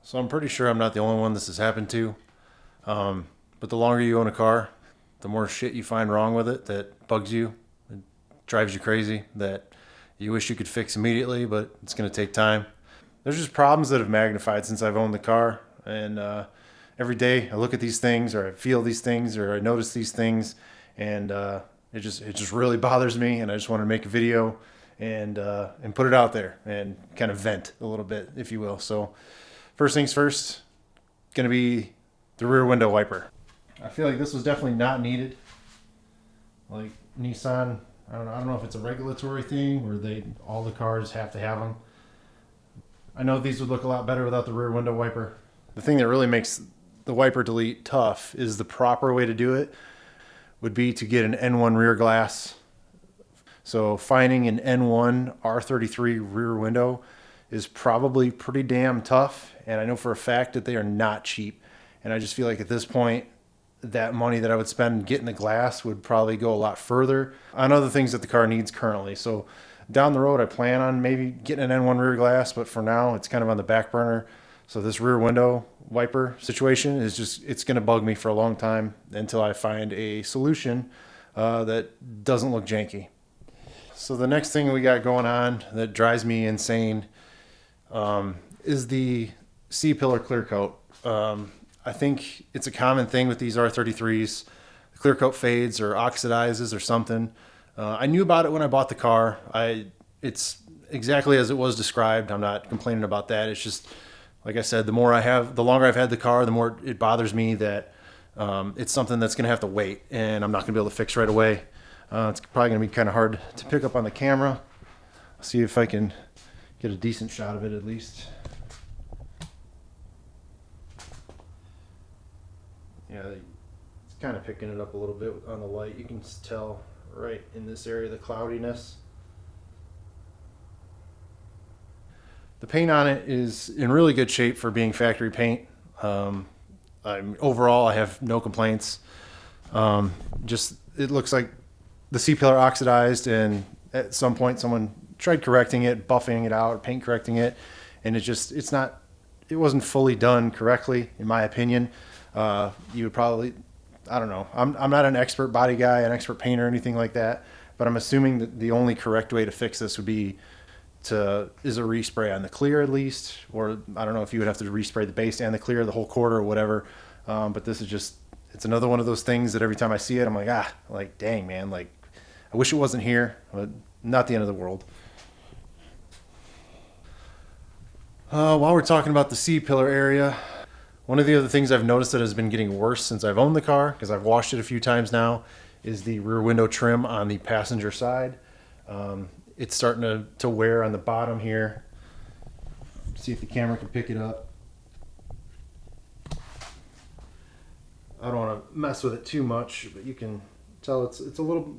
So I'm pretty sure I'm not the only one this has happened to. But the longer you own a car, the more shit you find wrong with it that bugs you, it drives you crazy, that you wish you could fix immediately, but it's going to take time. There's just problems that have magnified since I've owned the car. And every day I look at these things, or I feel these things, or I notice these things, and it just really bothers me. And I just want to make a video and put it out there and kind of vent a little bit, if you will. So first things first, going to be the rear window wiper. I feel like this was definitely not needed. Like Nissan, I don't know if it's a regulatory thing where all the cars have to have them. I know these would look a lot better without the rear window wiper. The thing that really makes the wiper delete tough is the proper way to do it would be to get an N1 rear glass. So finding an N1 R33 rear window is probably pretty damn tough, and I know for a fact that they are not cheap. And I just feel like at this point, that money that I would spend getting the glass would probably go a lot further on other things that the car needs currently. So down the road, I plan on maybe getting an N1 rear glass, but for now, it's kind of on the back burner. So this rear window wiper situation is it's going to bug me for a long time until I find a solution that doesn't look janky. So the next thing we got going on that drives me insane is the C-pillar clear coat. I think it's a common thing with these R33s. The clear coat fades or oxidizes or something. I knew about it when I bought the car. It's exactly as it was described. I'm not complaining about that. It's just, like I said, the longer I've had the car, the more it bothers me that it's something that's going to have to wait, and I'm not going to be able to fix right away. It's probably going to be kind of hard to pick up on the camera. I'll see if I can get a decent shot of it at least. Yeah, it's kind of picking it up a little bit on the light. You can tell right in this area the cloudiness. The paint on it is in really good shape for being factory paint. Overall, I have no complaints. Just it looks like the C-pillar oxidized, and at some point someone tried correcting it, buffing it out, paint correcting it, and it wasn't fully done correctly, in my opinion. You would probably, I don't know. I'm not an expert body guy, an expert painter, or anything like that, but I'm assuming that the only correct way to fix this would be a respray on the clear at least, or I don't know if you would have to respray the base and the clear, the whole quarter or whatever. But this is it's another one of those things that every time I see it, I'm like, dang man, like I wish it wasn't here, but not the end of the world. While we're talking about the C-pillar area, one of the other things I've noticed that has been getting worse since I've owned the car, because I've washed it a few times now, is the rear window trim on the passenger side. It's starting to wear on the bottom here. See if the camera can pick it up. I don't want to mess with it too much, but you can tell it's a little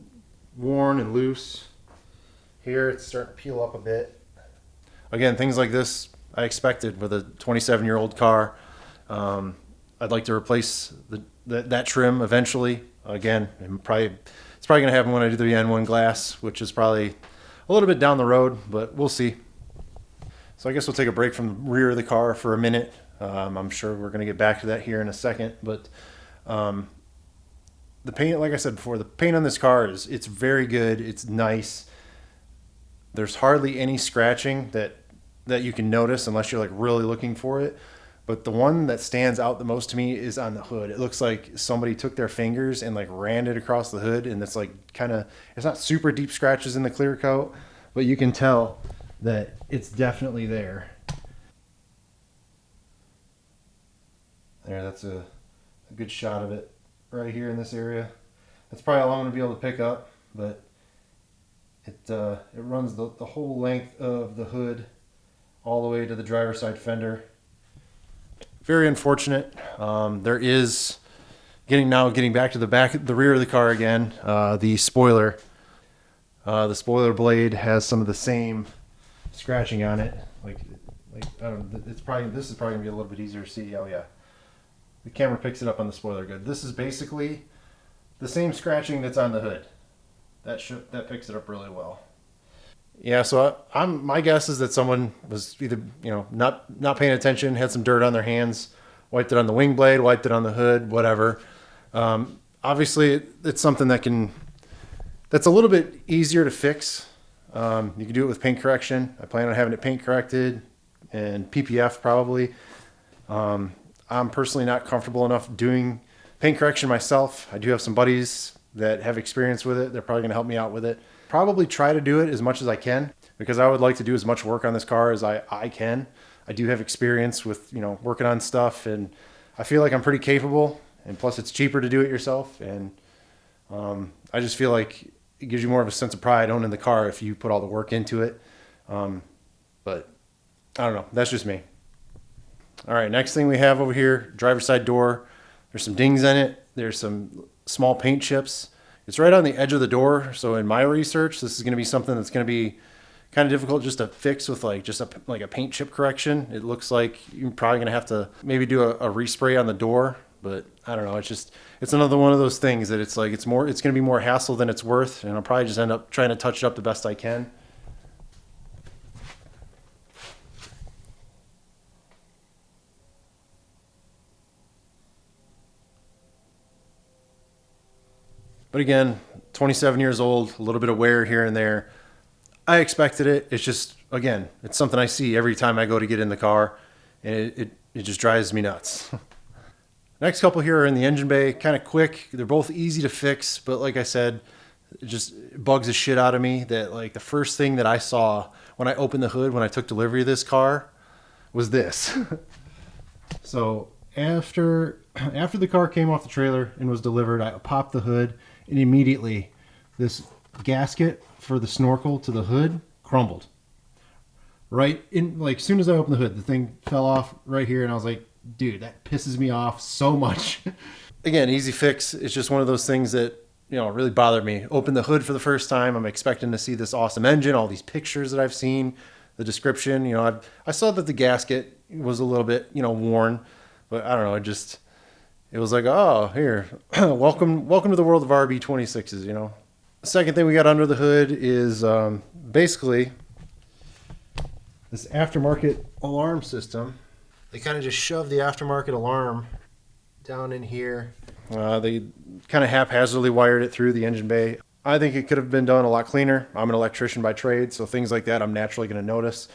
worn and loose. Here it's starting to peel up a bit. Again, things like this I expected with a 27-year-old car. I'd like to replace that trim eventually. Again, it's probably going to happen when I do the N1 glass, which is probably a little bit down the road, but we'll see. So I guess we'll take a break from the rear of the car for a minute. I'm sure we're going to get back to that here in a second, but the paint, like I said before, the paint on this car it's very good. It's nice. There's hardly any scratching that you can notice unless you're like really looking for it. But the one that stands out the most to me is on the hood. It looks like somebody took their fingers and like ran it across the hood, and it's like it's not super deep scratches in the clear coat, but you can tell that it's definitely there. There, that's a good shot of it right here in this area. That's probably all I'm going to be able to pick up, but it runs the whole length of the hood all the way to the driver's side fender. Very unfortunate. There is getting back to the rear of the car again. The spoiler blade has some of the same scratching on it. Like I don't know. This is probably gonna be a little bit easier to see. Oh yeah, the camera picks it up on the spoiler good. This is basically the same scratching that's on the hood. That picks it up really well. Yeah, so my guess is that someone was either not paying attention, had some dirt on their hands, wiped it on the wing blade, wiped it on the hood, whatever. Obviously, it's something that's a little bit easier to fix. You can do it with paint correction. I plan on having it paint corrected and PPF probably. I'm personally not comfortable enough doing paint correction myself. I do have some buddies that have experience with it. They're probably going to help me out with it. Probably try to do it as much as I can because I would like to do as much work on this car as I can. I do have experience with, working on stuff, and I feel like I'm pretty capable, and plus it's cheaper to do it yourself. And I just feel like it gives you more of a sense of pride owning the car if you put all the work into it. But I don't know. That's just me. All right, next thing we have over here, driver's side door. There's some dings in it. There's some small paint chips. It's right on the edge of the door. So in my research, this is going to be something that's going to be kind of difficult just to fix with like just a paint chip correction. It looks like you're probably going to have to maybe do a respray on the door, but I don't know. It's another one of those things that it's going to be more hassle than it's worth. And I'll probably just end up trying to touch it up the best I can. But again, 27 years old, a little bit of wear here and there. I expected it. It's just, again, it's something I see every time I go to get in the car, and it just drives me nuts. Next couple here are in the engine bay, kind of quick. They're both easy to fix, but like I said, it just bugs the shit out of me that like the first thing that I saw when I opened the hood when I took delivery of this car was this. So after the car came off the trailer and was delivered, I popped the hood, and immediately this gasket for the snorkel to the hood crumbled. Right in, like, as soon as I opened the hood, the thing fell off right here, and I was like, dude, that pisses me off so much. Again, easy fix. It's just one of those things that, really bothered me. Opened the hood for the first time. I'm expecting to see this awesome engine, all these pictures that I've seen, the description. I saw that the gasket was a little bit, worn, but I don't know. It was like, oh, here, welcome to the world of RB26s, The second thing we got under the hood is basically this aftermarket alarm system. They kind of just shoved the aftermarket alarm down in here. They kind of haphazardly wired it through the engine bay. I think it could have been done a lot cleaner. I'm an electrician by trade, so things like that I'm naturally going to notice.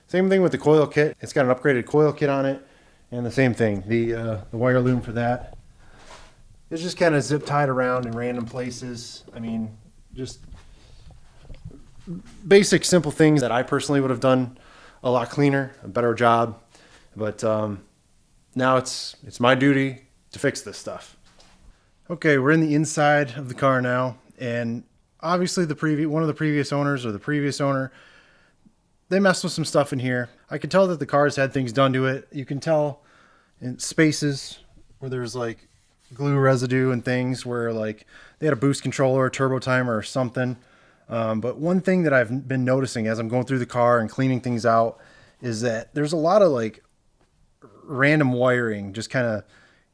Same thing with the coil kit. It's got an upgraded coil kit on it. And the same thing, the wire loom for that is just kind of zip tied around in random places. I mean, just basic, simple things that I personally would have done a lot cleaner, a better job. But now it's my duty to fix this stuff. Okay, we're in the inside of the car now, and obviously one of the previous owners or the previous owner, they messed with some stuff in here. I can tell that the car's had things done to it. You can tell in spaces where there's like glue residue and things where like they had a boost controller, a turbo timer or something. But one thing that I've been noticing as I'm going through the car and cleaning things out is that there's a lot of like random wiring just kind of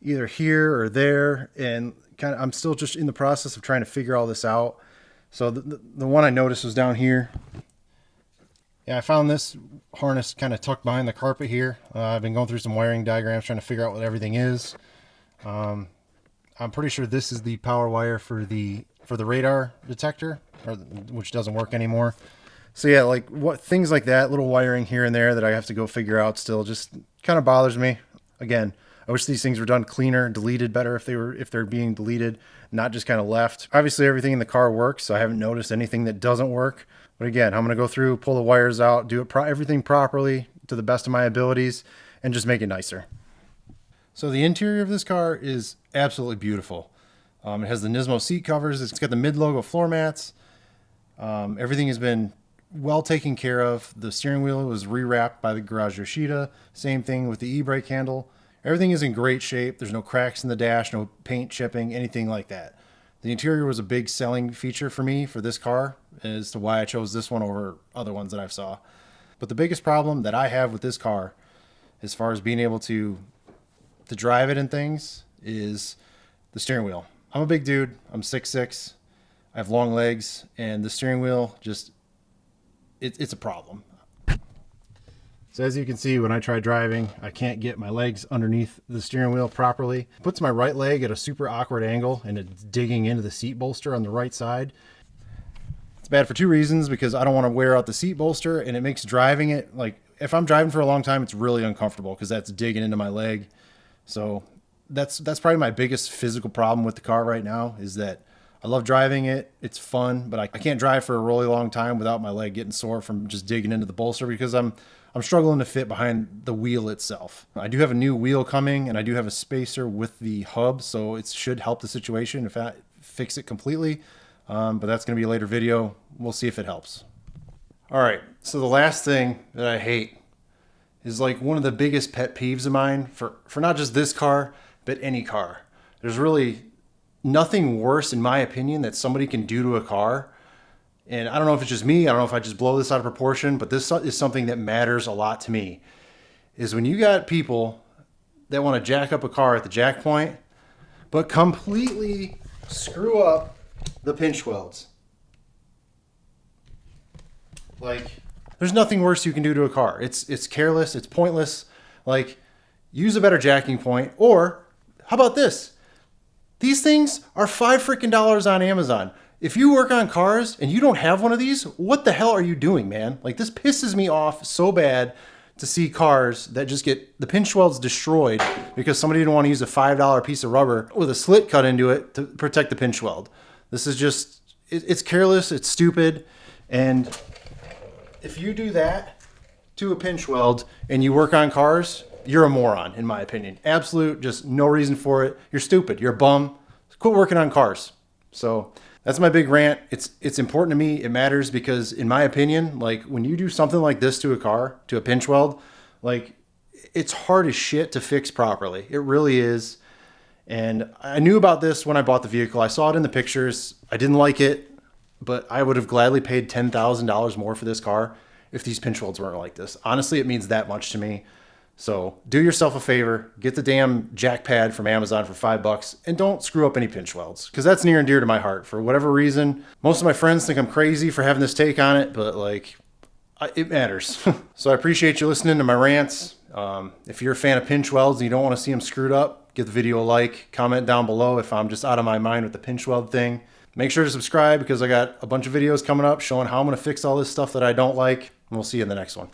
either here or there, and kind of I'm still just in the process of trying to figure all this out. So the one I noticed was down here. Yeah, I found this harness kind of tucked behind the carpet here. I've been going through some wiring diagrams trying to figure out what everything is. I'm pretty sure this is the power wire for the radar detector, which doesn't work anymore. So yeah, like things like that, little wiring here and there that I have to go figure out still just kind of bothers me. Again, I wish these things were done cleaner, deleted better if they're being deleted, not just kind of left. Obviously everything in the car works, so I haven't noticed anything that doesn't work. But again, I'm going to go through, pull the wires out, do everything properly to the best of my abilities, and just make it nicer. So the interior of this car is absolutely beautiful. It has the Nismo seat covers. It's got the mid-logo floor mats. Everything has been well taken care of. The steering wheel was rewrapped by the Garage Yoshida. Same thing with the e-brake handle. Everything is in great shape. There's no cracks in the dash, no paint chipping, anything like that. The interior was a big selling feature for me for this car as to why I chose this one over other ones that I've saw. But the biggest problem that I have with this car, as far as being able to drive it and things, is the steering wheel. I'm a big dude. I'm 6'6". I have long legs, and the steering wheel just it's a problem. So as you can see, when I try driving, I can't get my legs underneath the steering wheel properly. It puts my right leg at a super awkward angle and it's digging into the seat bolster on the right side. It's bad for two reasons, because I don't want to wear out the seat bolster, and it makes driving it, like if I'm driving for a long time, it's really uncomfortable because that's digging into my leg. So that's probably my biggest physical problem with the car right now, is that I love driving it. It's fun, but I can't drive for a really long time without my leg getting sore from just digging into the bolster, because I'm struggling to fit behind the wheel itself. I do have a new wheel coming, and I do have a spacer with the hub, so it should help the situation if I fix it completely. But that's going to be a later video. We'll see if it helps. All right, so the last thing that I hate is like one of the biggest pet peeves of mine for not just this car, but any car. There's really nothing worse, in my opinion, that somebody can do to a car. And I don't know if it's just me, I don't know if I just blow this out of proportion, but this is something that matters a lot to me, is when you got people that want to jack up a car at the jack point, but completely screw up the pinch welds. Like, there's nothing worse you can do to a car. It's careless, it's pointless. Like, use a better jacking point, or how about this? These things are $5 on Amazon. If you work on cars and you don't have one of these, what the hell are you doing, man? Like, this pisses me off so bad to see cars that just get the pinch welds destroyed because somebody didn't want to use a $5 piece of rubber with a slit cut into it to protect the pinch weld. This is just, it's careless, it's stupid, and if you do that to a pinch weld and you work on cars, you're a moron, in my opinion. Absolute, just no reason for it. You're stupid. You're a bum. Quit working on cars. So that's my big rant. It's important to me. It matters because, in my opinion, like when you do something like this to a car, to a pinch weld, like it's hard as shit to fix properly. It really is. And I knew about this when I bought the vehicle. I saw it in the pictures. I didn't like it, but I would have gladly paid $10,000 more for this car if these pinch welds weren't like this. Honestly, it means that much to me. So do yourself a favor, get the damn jack pad from Amazon for $5 and don't screw up any pinch welds, because that's near and dear to my heart. For whatever reason, most of my friends think I'm crazy for having this take on it, but like, it matters. So I appreciate you listening to my rants. If you're a fan of pinch welds and you don't want to see them screwed up, give the video a like, comment down below if I'm just out of my mind with the pinch weld thing. Make sure to subscribe because I got a bunch of videos coming up showing how I'm going to fix all this stuff that I don't like, and we'll see you in the next one.